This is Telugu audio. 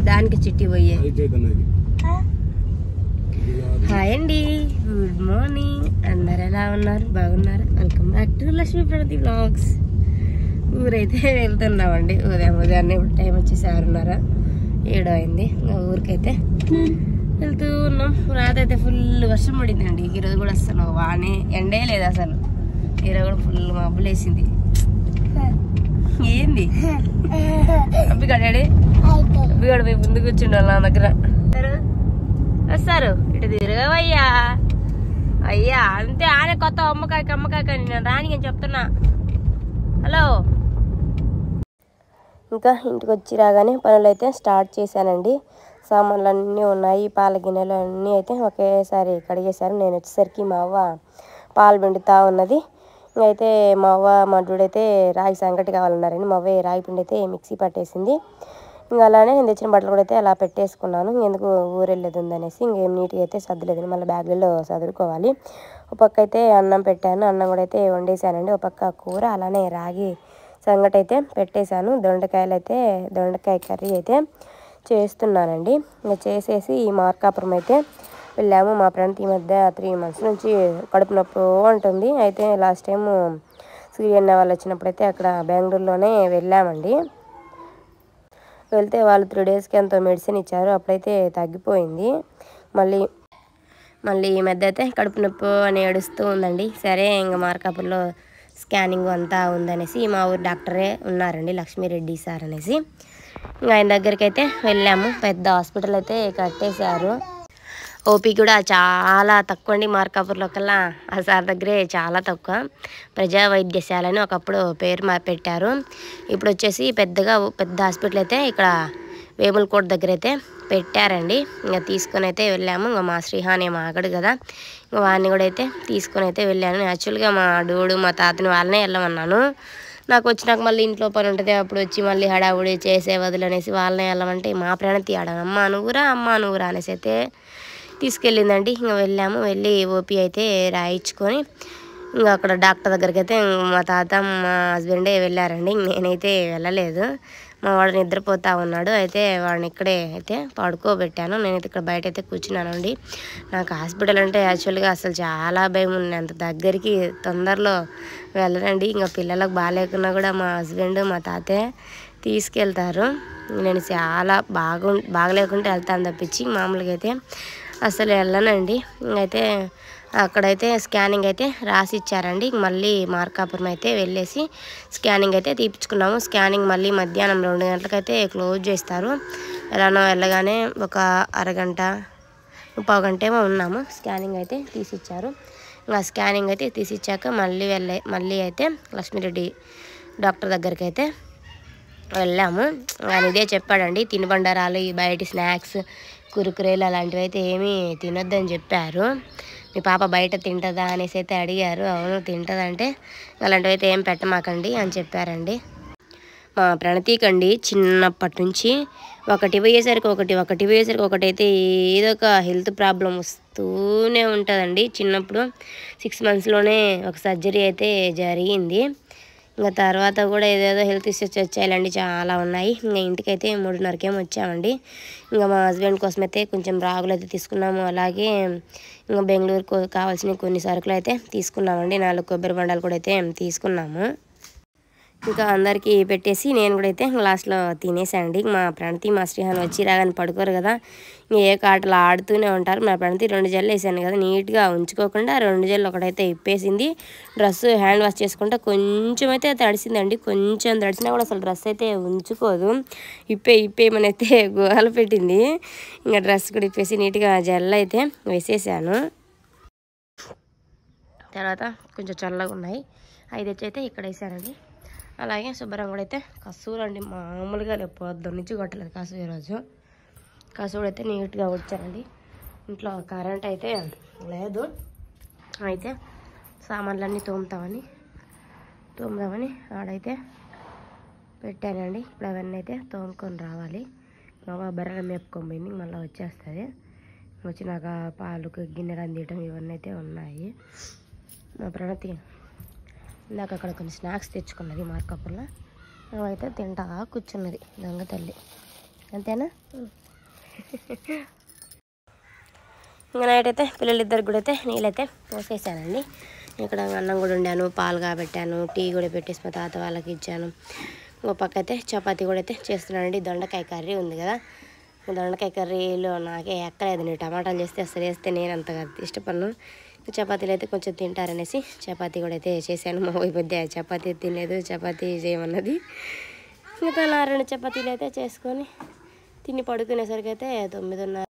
దానికి చిట్టి పోయే. హాయ్ అండి, గుడ్ మార్నింగ్. అందరు ఎలా ఉన్నారు? బాగున్నారు? Welcome back to Lakshmi Pranathi vlogs. ఊరైతే వెళ్తున్నామండి. ఉదయాన్నే ఇప్పుడు టైం వచ్చి 6:30 7 అయింది. ఊరికైతే వెళ్తూ ఉన్నాం. రాత్రి అయితే ఫుల్ వర్షం పడిందండి. ఈరోజు కూడా అసలు వానే ఎండే లేదు అసలు. ఈరోజు కూడా ఫుల్ మబ్బులు వేసింది. ఏంది అబ్బిగాడాడి అబ్బిగాడు పోయి ముందు కూర్చుండాలి నా దగ్గర. వస్తారు ఇటు తిరగవయ్యా. అయ్యా అంతే, ఆయన కొత్త అమ్మకాయ నేను రాని అని చెప్తున్నా. హలో. ఇంకా ఇంటికి వచ్చి రాగానే పనులు అయితే స్టార్ట్ చేశానండి. సామాన్లు అన్నీ ఉన్నాయి, పాల గిన్నెలు అన్నీ అయితే ఒకేసారి కడిగేశారు. నేను వచ్చేసరికి మా అవ్వ పాలు పిండుతూ ఉన్నది. అయితే మా అవ్వ మా డూడైతే రాగి సంగటి కావాలన్నారండి. మా అవ్వ రాగి పిండి అయితే మిక్సీ పట్టేసింది. ఇంకా అలానే నేను తెచ్చిన బట్టలు కూడా అయితే అలా పెట్టేసుకున్నాను. ఎందుకు ఊరెళ్ళేది ఉందనేసి ఇంకేం నీట్గా అయితే సర్దులేదు. మళ్ళీ బ్యాగులలో సదురుకోవాలి. ఒక పక్క అయితే అన్నం పెట్టాను. అన్నం కూడా అయితే వండేసానండి. ఒక పక్క కూర అలానే రాగి సంగటి అయితే పెట్టేశాను. దొండకాయ కర్రీ అయితే చేస్తున్నానండి. ఇంకా చేసేసి ఈ మార్కాపురం అయితే వెళ్ళాము. మా ఫ్రెండ్ ఈ మధ్య 3 months నుంచి కడుపు నొప్పి ఉంటుంది. అయితే లాస్ట్ టైం సూర్యన్న వాళ్ళు వచ్చినప్పుడు అయితే అక్కడ బెంగళూరులోనే వెళ్ళామండి. వెళ్తే వాళ్ళు 3 daysకి ఎంతో మెడిసిన్ ఇచ్చారు. అప్పుడైతే తగ్గిపోయింది. మళ్ళీ ఈ మధ్య అయితే కడుపు నొప్పి అని ఏడుస్తూ ఉందండి. సరే ఇంకా మార్కాపురంలో స్కానింగ్ అంతా ఉందనేసి మా ఊరు డాక్టరే ఉన్నారండి, లక్ష్మీరెడ్డి సార్ అనేసి. ఇంకా ఆయన దగ్గరికి అయితే వెళ్ళాము. పెద్ద హాస్పిటల్ అయితే కట్టేశారు. ఓపీ కూడా చాలా తక్కువ అండి. మార్కాపూర్లో కల్లా ఆ సార్ దగ్గరే చాలా తక్కువ. ప్రజా వైద్యశాల అని ఒకప్పుడు పేరు పెట్టారు. ఇప్పుడు వచ్చేసి పెద్ద హాస్పిటల్ అయితే ఇక్కడ వేములకోట దగ్గర అయితే పెట్టారండి. ఇంకా తీసుకొని అయితే వెళ్ళాము. ఇంకా మా శ్రీహాని మా ఆగడు కదా, ఇంకా వాడిని కూడా అయితే తీసుకొని అయితే వెళ్ళాను. యాక్చువల్గా మా డూడు మా తాతని వాళ్ళనే వెళ్ళమన్నాను. నాకు వచ్చినాక మళ్ళీ ఇంట్లో పని ఉంటుంది, అప్పుడు వచ్చి మళ్ళీ హడావుడి చేసే వదిలేసి వాళ్ళనే వెళ్ళమంటే మా ప్రణతి ఆడాను. అమ్మ నువ్వురా అనేసి అయితే తీసుకెళ్ళిందండి. ఇంకా వెళ్ళాము. వెళ్ళి ఓపీ అయితే రాయించుకొని ఇంకా అక్కడ డాక్టర్ దగ్గరికి అయితే మా తాత మా హస్బెండే వెళ్ళారండి. నేనైతే వెళ్ళలేదు. మా వాడు నిద్రపోతూ ఉన్నాడు. అయితే వాడిని ఇక్కడే అయితే పడుకోబెట్టాను. నేనైతే ఇక్కడ బయట అయితే కూర్చున్నానండి. నాకు హాస్పిటల్ అంటే యాక్చువల్గా అసలు చాలా భయం ఉంది. అంత దగ్గరికి తొందరలో వెళ్ళరండి. ఇంకా పిల్లలకు బాగాలేకున్నా కూడా మా హస్బెండ్ మా తాతే తీసుకెళ్తారు. నేను చాలా బాగలేకుంటే వెళ్తాను తప్పించి మామూలుగా అయితే అసలు వెళ్ళనండి. అయితే అక్కడైతే స్కానింగ్ అయితే రాసి ఇచ్చారండి. మళ్ళీ మార్కాపురం అయితే వెళ్ళేసి స్కానింగ్ అయితే తీపించుకున్నాము. స్కానింగ్ మళ్ళీ మధ్యాహ్నం 2 గంటలకైతే క్లోజ్ చేస్తారు. ఎలానో వెళ్ళగానే ఒక అరగంట 1/4 గంట ఏమో ఉన్నాము. స్కానింగ్ అయితే తీసిచ్చారు. ఇంకా స్కానింగ్ అయితే తీసిచ్చాక మళ్ళీ అయితే లక్ష్మీరెడ్డి డాక్టర్ దగ్గరికి అయితే వెళ్ళాము. ఆయన ఇదే చెప్పాడండి, తినుబండారాలు ఈ బయట స్నాక్స్ కురుకురేలు అలాంటివి అయితే ఏమీ తినొద్దని చెప్పారు. మీ పాప బయట తింటుందా అనేసి అయితే అడిగారు. అవును తింటుందంటే అలాంటివి అయితే ఏం పెట్టమాకండి అని చెప్పారండి. మా ప్రణతికండి చిన్నప్పటి నుంచి ఒకటి పోయేసరికి ఒకటైతే ఏదో ఒక హెల్త్ ప్రాబ్లం వస్తూనే ఉంటుందండి. చిన్నప్పుడు 6 monthsలోనే ఒక సర్జరీ అయితే జరిగింది. ఇంకా తర్వాత కూడా ఏదేదో హెల్త్ ఇష్యూస్ వచ్చాయండి, చాలా ఉన్నాయి. ఇంకా ఇంటికైతే 3:30కేమో వచ్చామండి. ఇంకా మా హస్బెండ్ కోసం అయితే కొంచెం రాగులు అయితే తీసుకున్నాము. అలాగే ఇంకా బెంగళూరుకు కావాల్సిన కొన్ని సరుకులు అయితే తీసుకున్నామండి. 4 కొబ్బరి బండాలు కూడా అయితే తీసుకున్నాము. ఇంకా అందరికీ పెట్టేసి నేను కూడా అయితే లాస్ట్లో తినేసానండి. మా ప్రణతి మా శ్రీహాన్ వచ్చి రాగానే పడుకోరు కదా, ఏ ఆటలు ఆడుతూనే ఉంటారు. మా ప్రణతి 2 జల్లు వేసాను కదా, నీట్గా ఉంచుకోకుండా 2 జల్లు ఒకటైతే ఇప్పేసింది. డ్రెస్ హ్యాండ్ వాష్ చేసుకుంటే కొంచెం అయితే తడిసిందండి. కొంచెం తడిసినా కూడా అసలు డ్రెస్ అయితే ఉంచుకోదు. ఇప్పేయమని అయితే గోల పెట్టింది. ఇంకా డ్రెస్ కూడా ఇప్పేసి నీట్గా జల్లు అయితే వేసేసాను. తర్వాత కొంచెం చల్లగా ఉన్నాయి, 5 వచ్చి అయితే ఇక్కడ వేసానండి. అలాగే శుభ్రం కూడా అయితే కసూరు అండి, మామూలుగా పొద్దున్న నుంచి కొట్టలేదు కసూరు. ఈరోజు కసూరు అయితే నీట్గా వచ్చానండి. ఇంట్లో కరెంట్ అయితే లేదు. అయితే సామాన్లన్నీ తోముదామని ఆడైతే పెట్టానండి. ఇప్పుడు అవన్నీ అయితే తోముకొని రావాలి. మా బర్రెలు మేపుకొని పోయింది, మళ్ళీ వచ్చేస్తుంది. వచ్చినాక పాలకు గిన్నెలు అందియటం ఇవన్నీ అయితే ఉన్నాయి. మా ప్రణతి ఇందాక అక్కడ కొన్ని స్నాక్స్ తెచ్చుకున్నది మార్కాపురంలో, అయితే తింటా కూర్చున్నది దొంగ తల్లి. అంతేనా? ఇంకా నైట్ అయితే పిల్లలిద్దరికి కూడా అయితే నీళ్ళైతే పోసేసానండి. ఇక్కడ అన్నం కూడా వండాను, పాలు కాబెట్టాను, టీ కూడా పెట్టేసి మా తాత వాళ్ళకి ఇచ్చాను. ఒక పక్క అయితే చపాతీ కూడా అయితే చేస్తున్నానండి. దొండకాయ కర్రీ ఉంది కదా, దొండకాయ కర్రీలో నాకే ఎక్కలేదు. నేను టమాటాలు చేస్తే అసలు వేస్తే నేను అంతగా ఇష్టపడను. చపాతీలు అయితే కొంచెం తింటారనేసి చపాతీ కూడా అయితే చేశాను. మా ఈ మధ్య చపాతీ తినలేదు, చపాతీ చేయమన్నది. ఇంకా 2 చపాతీలు అయితే చేసుకొని తిని పడుకునేసరికి అయితే 9:30